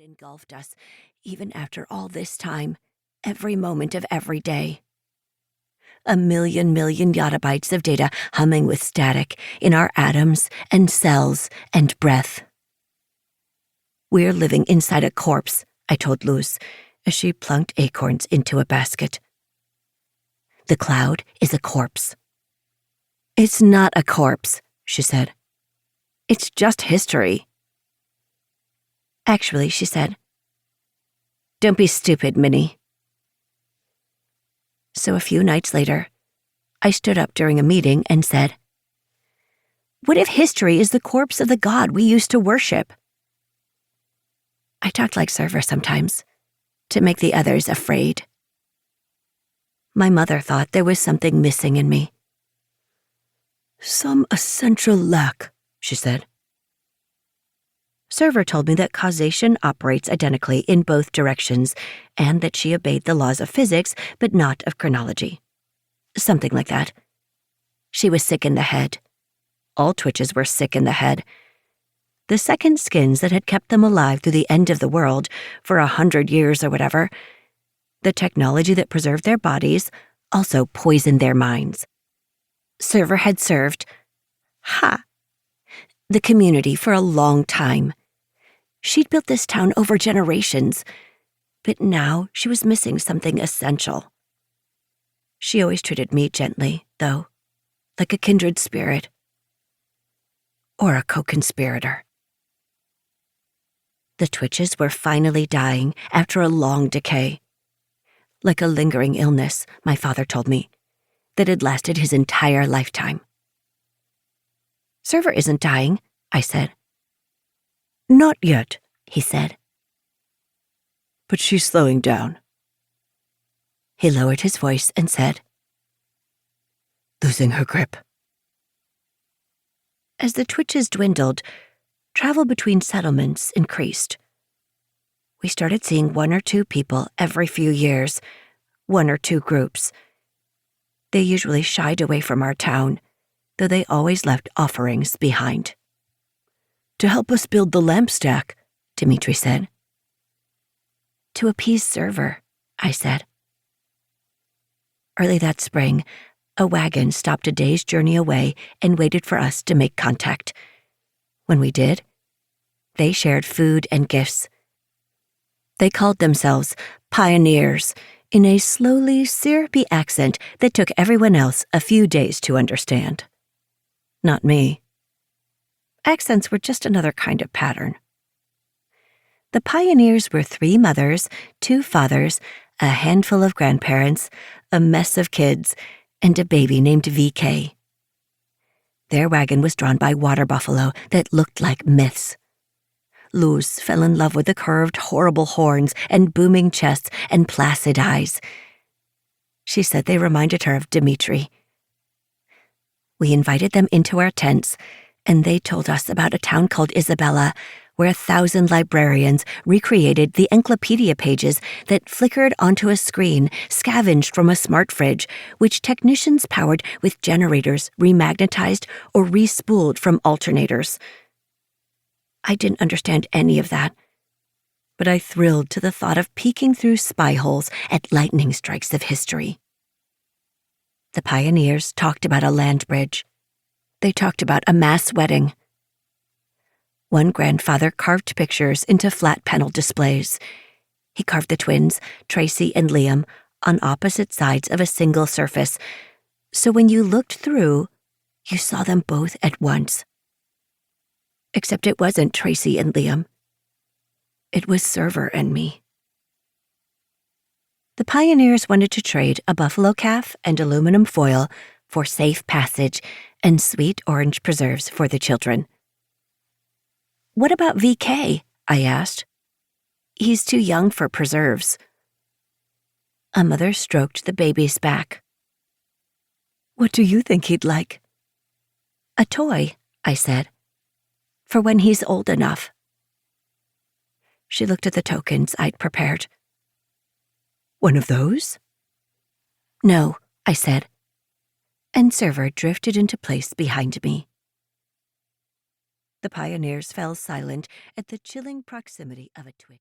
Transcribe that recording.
had engulfed us, even after all this time, every moment of every day. A million yottabytes of data humming with static in our atoms and cells and breath. We're living inside a corpse, I told Luz, as she plunked acorns into a basket. The cloud is a corpse. It's not a corpse, she said. It's just history. Actually, she said, don't be stupid, Minnie. So a few nights later, I stood up during a meeting and said, what if history is the corpse of the god we used to worship? I talked like Server sometimes, to make the others afraid. My mother thought there was something missing in me. Some essential lack, she said. Server told me that causation operates identically in both directions, and that she obeyed the laws of physics, but not of chronology. Something like that. She was sick in the head. All Twitches were sick in the head. The second skins that had kept them alive through the end of the world for 100 years or whatever, the technology that preserved their bodies also poisoned their minds. Server had served, the community for a long time. She'd built this town over generations, but now she was missing something essential. She always treated me gently, though, like a kindred spirit. Or a co-conspirator. The Twitches were finally dying after a long decay. Like a lingering illness, my father told me, that had lasted his entire lifetime. Server isn't dying, I said. Not yet, he said. But she's slowing down. He lowered his voice and said, losing her grip. As the Twitches dwindled, travel between settlements increased. We started seeing 1 or 2 people every few years, 1 or 2 groups. They usually shied away from our town, though they always left offerings behind. To help us build the lamp stack, Dimitri said. To appease Server, I said. Early that spring, a wagon stopped a day's journey away and waited for us to make contact. When we did, they shared food and gifts. They called themselves pioneers in a slowly syrupy accent that took everyone else a few days to understand. Not me. Accents were just another kind of pattern. The pioneers were 3 mothers, 2 fathers, a handful of grandparents, a mess of kids, and a baby named VK. Their wagon was drawn by water buffalo that looked like myths. Luz fell in love with the curved, horrible horns and booming chests and placid eyes. She said they reminded her of Dimitri. We invited them into our tents, and they told us about a town called Isabella, where 1,000 librarians recreated the encyclopedia pages that flickered onto a screen scavenged from a smart fridge, which technicians powered with generators remagnetized or respooled from alternators. I didn't understand any of that, but I thrilled to the thought of peeking through spy holes at lightning strikes of history. The pioneers talked about a land bridge. They talked about a mass wedding. One grandfather carved pictures into flat panel displays. He carved the twins, Tracy and Liam, on opposite sides of a single surface, so when you looked through, you saw them both at once. Except it wasn't Tracy and Liam. It was Server and me. The pioneers wanted to trade a buffalo calf and aluminum foil for safe passage and sweet orange preserves for the children. What about VK? I asked. He's too young for preserves. A mother stroked the baby's back. What do you think he'd like? A toy, I said, for when he's old enough. She looked at the tokens I'd prepared. One of those? No, I said, and Server drifted into place behind me. The pioneers fell silent at the chilling proximity of a twitch.